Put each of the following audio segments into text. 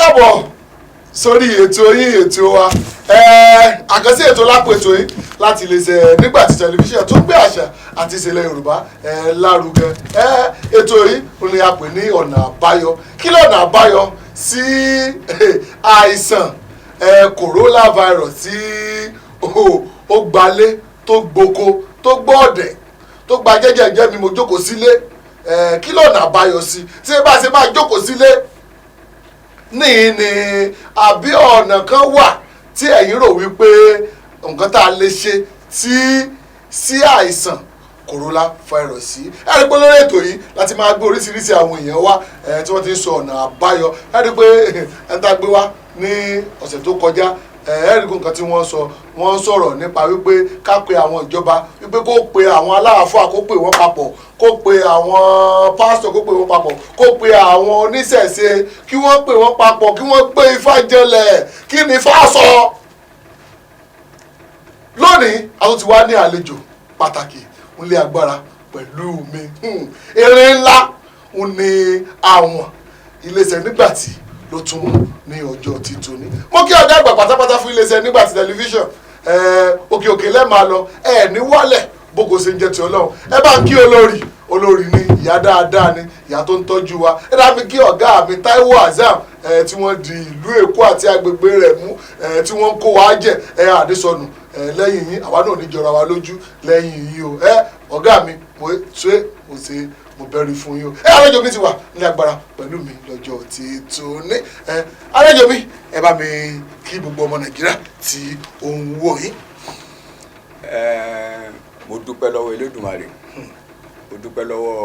káàbọ̀ sórí ètò yín ètò wa àkànṣe ètò lápò ètò yín láti lè ṣe nígbà tí tẹlifíṣàn tó gbé àṣà àti ìṣẹ̀lẹ̀ Yorùbá lárugẹ ètò yìí ni a pè ní ọ̀nà àbáyọ kí lọ́nà àbáyọ sí àìsàn coronavirus tí ó gbalé tó gboko tó gbọ́ọ̀dẹ̀ tó gba jẹ́jẹ́ mi mo jókòó sílé kí lọ́nà àbáyọ sí ṣé bá ṣe máa jókòó sílé ní àbí ọ̀nà kan wà tí ẹ̀yin rò wípé nǹkan tá a lè ṣe sí àìsàn coronavirus sí ẹ̀rí pé lórí ètò yìí láti máa gbé oríṣiríṣi àwọn èèyàn wá tí wọ́n ti ń sọ ọ̀nà àbáyọ ẹ̀rí pé ẹni tá a gbé wá ní ọ̀sẹ̀ tó kọjá ẹ̀rí nǹkan tí wọ́n sọ wọ́n sọ̀rọ̀ nípa wípé ká pe àwọn ìjọba wípé kó pe àwọn aláàfáà kó pè wọ́n papọ̀ kó pe àwọn pásítọ̀ kó pè wọ́n papọ̀ kó pe àwọn oníṣẹ̀ṣe kí wọ́n pè wọ́n papọ̀ kí wọ́n gbé ifá jẹlẹ̀ kí ni ifá sọ. lónìí a tún ti wá ní àlejò pàtàkì nílé agbára pẹ̀lú mi eré ńlá ní àwọn iléeṣẹ́ nígbàtí ló tún mú ní ọjọ́ títún ní. mo kí ọ̀gá àgbà pátápátá fún iléeṣẹ́ nígbàtí tẹlifíṣàn òkè òkè lẹ́ẹ̀máa lọ ní wálẹ̀ bógo ṣe ń jẹ́ ti Ọlọ́run ẹ bá ń kí olórí ní ìyá dáadáa ní ìyá tó ń tọ́jú wa ẹ dá mi kí ọ̀gá mi Táíwò Azam tí wọ́n di ìlú Èkó àti agbègbè rẹ̀ mú tí wọ́n ń kó wa jẹ àdésọnù lẹ́yìn yín àwa náà ní jọra wa lójú lẹ́yìn yín o ọ̀gá mi mo bẹ̀rù fún yín o àlejò mi ti wà ní agbára pẹ̀lú mi lọ́jọ́ tí tó ní àlejò mi ẹ bá mi kí gbogbo ọmọ Nàìjíríà tí ó ń wò yín. mo dúpẹ́ lọ́wọ́ Elédùmarè mo dúpẹ́ lọ́wọ́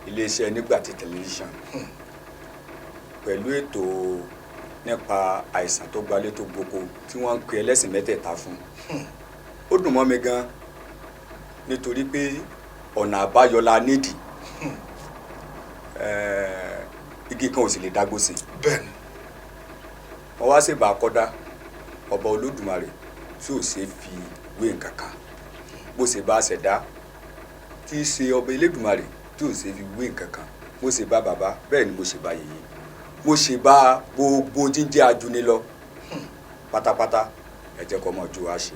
iléeṣẹ́ nígbàtí tẹlifíṣàn pẹ̀lú ètò nípa àìsàn tó gbalé tó gboko tí wọ́n ń pe ẹlẹ́sìn mẹ́tẹ̀ẹ̀ta fún ó dùn mọ́ mi gan nítorí pé ọ̀nà àbáyọ la nídìí igi kan ò sì lè dágbó sí. bẹ́ẹ̀ni. wọ́n wá sí bá kọ́dá ọba Olódùmarè tí ò ṣe fi wé nǹkan kan bó ṣe bá ṣẹ̀dá tí í ṣe ọba Elédùmarè tí ò ṣe fi wé nǹkan kan mo ṣe bá bàbá bẹ́ẹ̀ ni mo ṣe bá yèyé mo ṣe bá gbogbo jíjẹ́ ajuni lọ pátápátá ẹ jẹ́ kó mọ̀ ju wa ṣe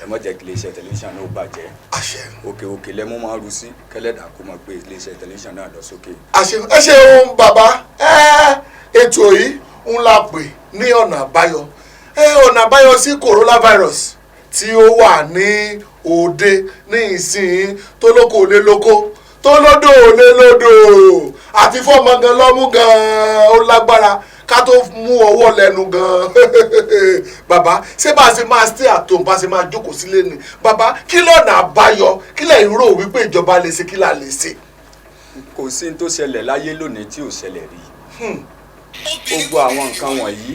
ẹ mọ̀ jẹ́ kí iléeṣẹ́ tẹlifíṣàn náà bàjẹ́ òkè òkè lẹ́mú máa ru sí kẹlẹ́dà kó mọ̀ pé iléeṣẹ́ tẹlifíṣàn náà lọ sókè. ẹ ṣeun bàbá ètò yìí ń la pè ní ọ̀nà àbáyọ ọ̀nà àbáyọ sí coronavirus tí ó wà ní òde ní ìsìn tó lóko òlé lóko tó lódò òlé lódò àti fọ́ọ̀mù gan lọ́mú gan ó lágbára ká tó mú ọwọ́ lẹ́nu gan bàbá ṣé bá a ṣe máa stay at home bá a ṣe máa jókòó sílé ni bàbá kí lọ́nà àbáyọ kí lẹ́yìn rò wípé ìjọba lè ṣe kí là lè ṣe. kò sí ní tó ṣẹlẹ̀ láyé lónìí tí ò ṣẹlẹ̀ rí gbogbo àwọn nǹkan wọ̀nyí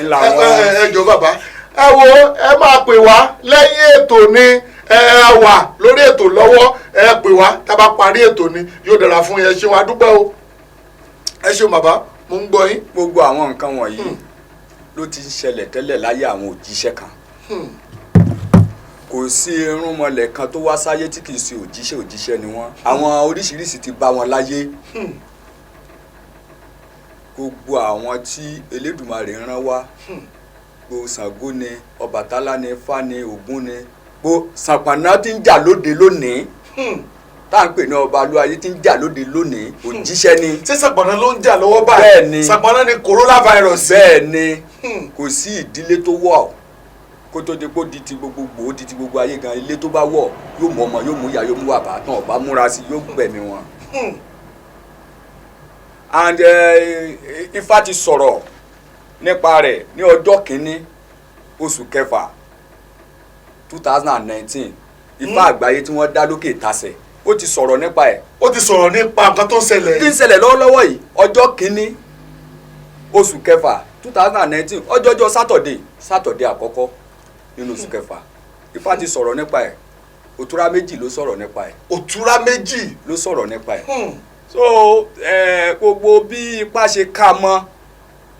ńlá wọn. ẹ jọ̀ọ́ bàbá ẹ wo ẹ máa pè wá lẹ́yìn ètò ni ẹ wà lórí ètò lọ́wọ́ ẹ pè wá tá a bá parí ètò ni yóò dára fún yẹn ṣeun adúpẹ́ o ẹ ṣeun bàbá mo ń gbọ́ yín. gbogbo àwọn nǹkan wọ̀nyí ló ti ń ṣẹlẹ̀ tẹ́lẹ̀ láyé àwọn òjíṣẹ́ kan kò sí irúnmọlẹ̀ kan tó wá sáyé tí kì í ṣe òjíṣẹ́ ni wọ́n àwọn oríṣiríṣi ti bá wọn láyé gbogbo àwọn tí Elédùmarè rán wá gbogbo Ṣàngó ni Ọbàtálá ni Ifá ni Ògún ni gbogbo Ṣàpàná tí ń jà lóde lónìí tá à ń pè ní ọba alúwayé tí ń jà lóde lónìí òjíṣẹ́ ni. ṣé Ṣàpàná ló ń jà lọ́wọ́ báyìí. bẹ́ẹ̀ ni Ṣàpàná ni coronavirus. bẹ́ẹ̀ ni kò sí ìdílé tó wọ̀ kó tó di kó di ti gbogbogbò ó di ti gbogbo ayé gan ilé tó bá wọ̀ yóò mú ọmọ yóò mú ìyá yóò mú bàbá tán ọba múra sí yóò gbẹ̀mí wọn. and Ifá ti sọ̀rọ̀ nípa rẹ̀ ní ọjọ́ kìíní oṣù kẹfà 2019 Ifá àgbáyé tí wọ́n dá lókè tasẹ̀ ó ti sọ̀rọ̀ nípa ẹ̀. ó ti sọ̀rọ̀ nípa nǹkan tó ń ṣẹlẹ̀. tí ń ṣẹlẹ̀ lọ́wọ́lọ́wọ́ yìí ọjọ́ kìíní oṣù kẹfà 2019 ọjọ́jọ́ sátọ̀dé àkọ́kọ́ nínú oṣù kẹfà Ifá ti sọ̀rọ̀ nípa ẹ̀ òtúrá méjì ló sọ̀rọ̀ nípa ẹ̀. òtúrá méjì ló sọ̀rọ̀ nípa ẹ̀. so gbogbo bí ipá ṣe ká mọ́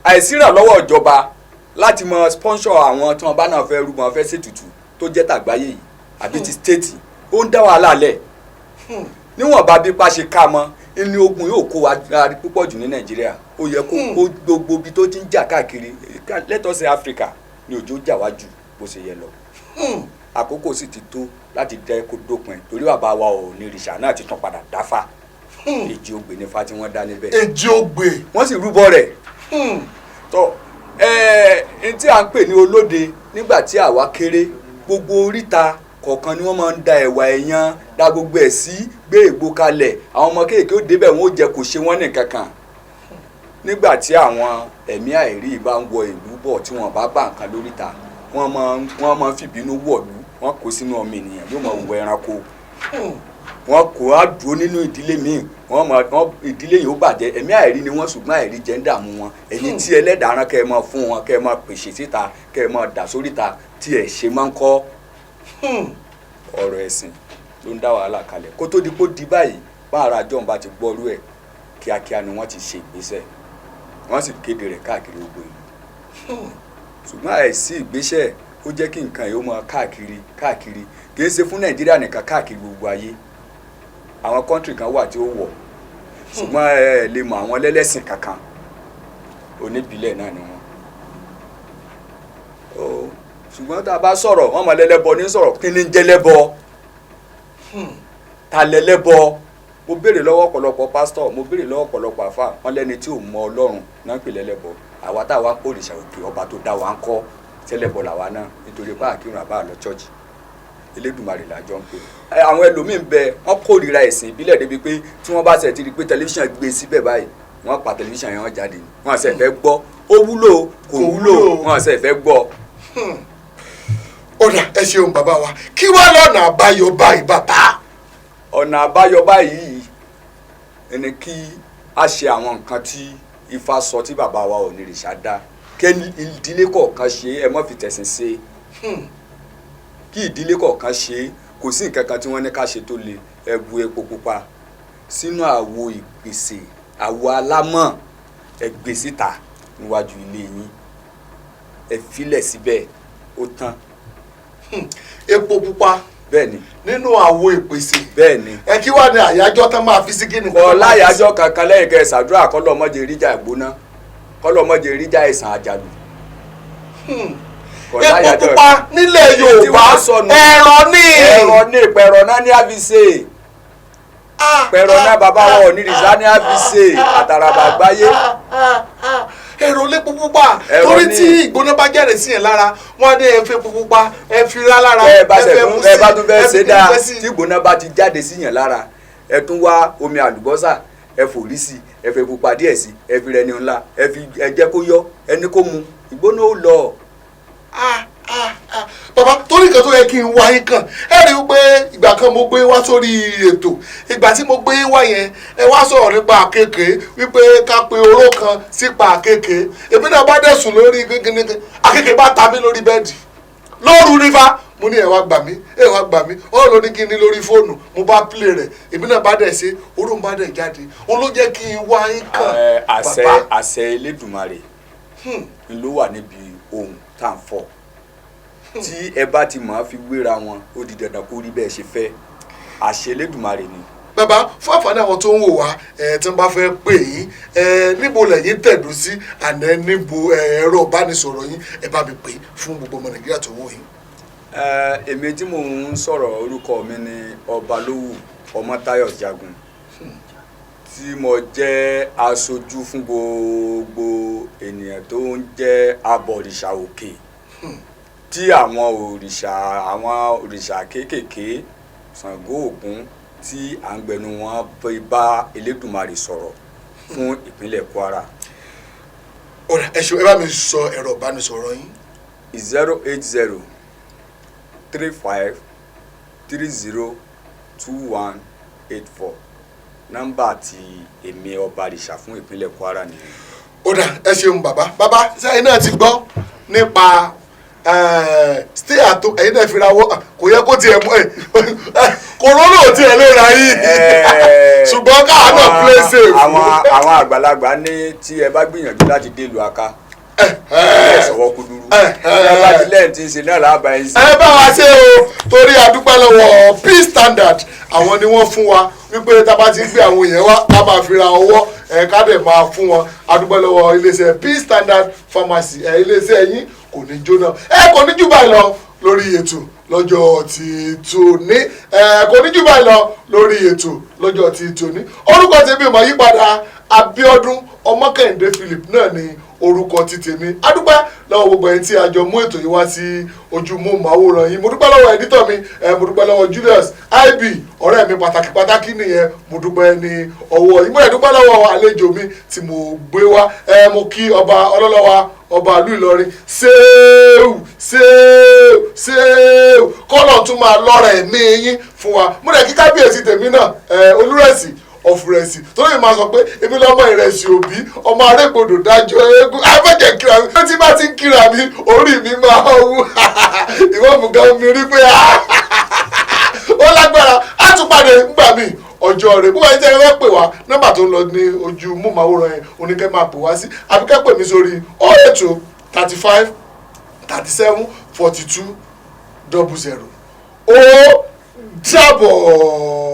àìsírànlọ́wọ́ ìjọba láti mọ sponsor àwọn tí wọ́n bá náà fẹ́ rúbọ fẹ́ ṣètùtù tó jẹ́ tàgbáyé yìí àbí ti stéètì ó ń dá wàhálà lẹ̀ níwọ̀n bá bí ipá ṣe ká mọ́ ní ogun yóò kó wa púpọ̀ jù ní Nàìjíríà ó yẹ kó gbogbo ibi tó ti ń jà káàkiri let us say Africa ni òjò jà wájú bó ṣe yẹ lọ àkókò sì ti tó láti dẹ́ kó dópin torí bàbá wa ò ní rìṣà náà ti tún padà dáfá èjì ogbè nífa tí wọ́n dá níbẹ̀ èjì ogbè wọ́n sì rúbọ rẹ̀ tọ́ n tí à ń pè ní olóde nígbà tí àwa kéré gbogbo oríta kọ̀ọ̀kan ni wọ́n máa ń da ẹ̀wà ẹ̀yàn da gbogbo ẹ̀ sí gbé ègbò kalẹ̀ àwọn ọmọ kéèké ó débẹ̀ wọ́n ó jẹ kò ṣe wọ́n nìkan kan nígbà tí àwọn ẹ̀mí àìrí bá ń wọ ìlú bọ̀ tí wọ́n bá bá nǹkan lóríta wọ́n máa ń fìbínú wọ̀lú wọ́n kó sínú ọmọ ènìyàn yóò máa wọ ẹranko wọ́n kó á dúró nínú ìdílé míì ìdílé yìí ó bàjẹ́ ẹ̀mí àìrí ni wọ́n ṣùgbọ́n àìrí jẹ́ ń dààmú wọn ẹ̀yin tí ẹlẹ́dàá rán kẹ́ ẹ máa fún wọn kẹ́ ẹ máa pèsè síta kẹ́ ẹ máa dà sóríta tí ẹ̀ ṣe máa ń kọ́ ọ̀rọ̀ ẹ̀sìn ló ń dá wàhálà kalẹ̀ kó tó di kó di báyìí bá ara john bá ti gbọ́rú ẹ̀ kíákíá ni wọ́n ti ṣe ìgbésẹ̀ wọ́n sì kéde rẹ̀ káàkiri gbogbo ìlú ṣùgbọ́n àìsí ìgbésẹ̀ ó jẹ́ kí nǹkan yìí ó máa káàkiri kì í ṣe fún Nàìjíríà nìkan káàkiri gbogbo ayé àwọn kọ́ńtì kan wà tí ó wọ̀ ṣùgbọ́n ẹ lè mọ àwọn lẹ́lẹ́sìn kankan oníbílẹ̀ náà ni wọ́n ṣùgbọ́n tá a bá sọ̀rọ̀ wọ́n mọ̀ lẹ́lẹ́bọ ní sọ̀rọ̀ kí ni ń jẹ́ lẹ́bọ ta lẹ́lẹ́bọ mo béèrè lọ́wọ́ ọ̀pọ̀lọpọ̀ pásítọ̀ mo béèrè lọ́wọ́ ọ̀pọ̀lọpọ̀ àfà wọn lẹ́ni tí ò mọ Ọlọ́run náà ń pè lẹ́lẹ́bọ àwa táwa kó òrìṣà òkè ọba tó dá wa ń kọ́ tẹ́lẹ̀bọ làwa náà nítorí pé àkírun àbá lọ chọ́ọ̀chì Elédùmarè làjọ ń pè àwọn ẹlòmíín bẹ wọn kórìíra ẹ̀sìn ìbílẹ̀ débi pé tí wọ́n bá ṣe ti rí pé tẹlifíṣàn gbé síbẹ̀ báyìí wọ́n pa tẹlifíṣàn yẹn wọ́n jáde wọ́n ṣe fẹ́ gbọ́ ó wúlò kò wúlò wọ́n ṣe fẹ́ gbọ́. ọ̀dà ẹ ṣeun bàbá wa kí wá lọ́nà àbáyọ báyìí bàbá. ọ̀nà àbáyọ báyìí ẹni kí a ṣe àwọn nǹkan tí Ifá sọ tí bàbá wa ò ní rìṣà dá kí ìdílé kọ̀ọ̀kan ṣe ẹ má fi tẹ̀sìn ṣe kí ìdílé kọ̀ọ̀kan ṣe kò sí nǹkan kan tí wọ́n ní ká ṣe tó le ẹ bu epo pupa sínú àwo ìpèsè àwo alámọ̀ ẹ gbé síta níwájú ilé yín ẹ filẹ̀ síbẹ̀ ó tán. epo pupa bẹ́ẹ̀ni nínú àwo ìpèsè bẹ́ẹ̀ni ẹ kí wá ní àyájọ́ tán máa fi sí kíni. kọ́ láyájọ́ kankan lẹ́yìn kẹ́ ẹ ṣàdúrà kọ́lọ́mọdé ríjà ìgbóná kọ́lọ́mọdé ríjà ìsàn àjàlù. epo pupa nílẹ̀ Yorùbá ẹ̀rọ ní pẹ̀rọ náà ní àfisè pẹ̀rọ náà bàbá wọn ò ní rìsá ní àfisè àtàràbà àgbáyé. èrò lépo pupa torí tí ìgbóná bá jẹ́rìí sí yẹn lára wọ́n á ní ẹ fi epo pupa ẹ fi rá lára ẹ bá tún fẹ́ ṣe dáa tí ìgbóná bá ti jáde sí yẹn lára ẹ tún wá omi àlùbọ́sà ẹ fòrí sí ẹ fi pupa díẹ̀ sí ẹ fi rẹni ńlá ẹ jẹ́ kó yọ ẹni kó mu ìgbóná ó lọ. bàbá torí nǹkan tó yẹ kí n wá yín kàn ẹ rí i pé ìgbà kan mo gbé wá sórí ètò ìgbà tí mo gbé wá yẹn ẹ wá sọ̀rọ̀ nípa àkekèé wípé ká pe oró kan sípa àkekèé èmi náà bá dẹ̀sùn lórí gígínní àkekèé bá ta mí lórí bẹ́ẹ̀dì lóru nífa mo ní ẹ wá gbà mí wọn ló ní kí n ní lórí fóònù mo bá play rẹ̀ èmi náà bá dẹ̀ ṣe oró ń bá dẹ̀ jáde òun ló jẹ́ kí n wá yín kàn bàbá. àṣẹ Elédùmarè ló wà níbi ohun tá à ń fọ tí ẹ bá ti máa fi wéra wọn ó di dandan kó rí bẹ́ẹ̀ ṣe fẹ́ àṣẹ Elédùmarè ni. bàbá fún àǹfààní àwọn tó ń wò wá tí wọ́n bá fẹ́ pè yín níbo lẹ́yìn tẹ̀dó sí àná níbo ẹ̀rọ ìbánisọ̀rọ̀ yín ẹ bá mi pè fún gbogbo ọmọ Nàìjíríà tó wò yín. èmi tí mò ń sọ̀rọ̀ orúkọ mi ni Ọbalówù Ọmọ́táyọ̀ Jagun tí mo jẹ́ aṣojú fún gbogbo ènìyàn tó ń jẹ́ abọ̀rìṣà òkè tí àwọn òrìṣà kéékèèké Ṣàngó Ògún tí à ń gbẹnu wọn bá Elédùmarè sọ̀rọ̀ fún ìpínlẹ̀ Kwara. ọ̀rẹ́ ẹ ṣe ẹ bá mi sọ ẹ̀rọ ìbánisọ̀rọ̀ yín. 080 35 30 2184 nọ́mbà tí èmi Ọbàrìṣà fún ìpínlẹ̀ Kwara nìyẹn. ẹ ṣeun bàbá sẹ́yìn náà ti gbọ́ nípa stay at home ẹ̀yin náà fi ra wọ́ kò yẹ kó tiẹ̀ mú kòrónà ò tiẹ̀ lè ra yìí ṣùgbọ́n káà náà play safe. àwọn àgbàlagbà ní tí ẹ bá gbìyànjú láti dé ìlú Aká ẹ sọ̀wọ́ kúdúrú ẹ bá ti lẹ́yìn tí ń ṣe náà láàbà yín sí. ẹ bá wa ṣe o torí àdúpẹ́ lọ́wọ́ Peace Standard àwọn ni wọ́n fún wa wípé tá a bá ti gbé àwọn èèyàn wá ká máa fi ra ọwọ́ ká dẹ̀ máa fún wọn adúgbò lọ́wọ́ iléeṣẹ́ P Standard Pharmacy iléeṣẹ́ yín kò ní jóná kò ní jù báyìí lọ lórí ètò lọ́jọ́ ti tòní kò ní jù báyìí lọ lórí ètò lọ́jọ́ ti tòní orúkọ tèmi ò máa yí padà Abíọ́dún Ọmọkẹ́hìndé Philip náà ni orúkọ ti tèmi adúpẹ́ lọ́wọ́ gbogbo ẹni tí a jọ mú ètò yìí wá sí ojú móhùnmáwòrán yìí mo dúpẹ́ lọ́wọ́ ẹ̀dítọ̀ mi mo dúpẹ́ lọ́wọ́ Julius IB ọ̀rẹ́ mi pàtàkì nìyẹn mo dúpẹ́ ní ọwọ́ yìí mo dúpẹ́ lọ́wọ́ àlejò mi tí mo gbé wá mo kí ọba ọlọ́lọ́wà ọba ìlú Ìlọrin ṣéèwù kọ́lọ̀ tún máa lọ́rọ̀ ẹ̀mí yín fún wa mo dẹ̀ kí kábíyèsí tèmi náà Olúrẹ̀sì ọ̀fùrẹ̀sì torí mi máa sọ pé èmi lọ́mọ ìrẹsì òbí ọmọ arẹ́gbòdò dájọ́ eégún afẹ́jẹ̀ kíra mi tí bá ti ń kíra mi orí mi máa wú ìwọ́n mú gan mi rí pé ó lágbára á tún pàdé ńgbà mi ọjọ́ rẹ̀ bó wáyé tẹ́ ẹ fẹ́ pè wá nọ́mbà tó ń lọ ní ojú múmáwòrán yẹn oníkẹ́ máa pè wá sí àbíkẹ́ pè mí sórí 080 35 37 42 00 ó dàbọ̀.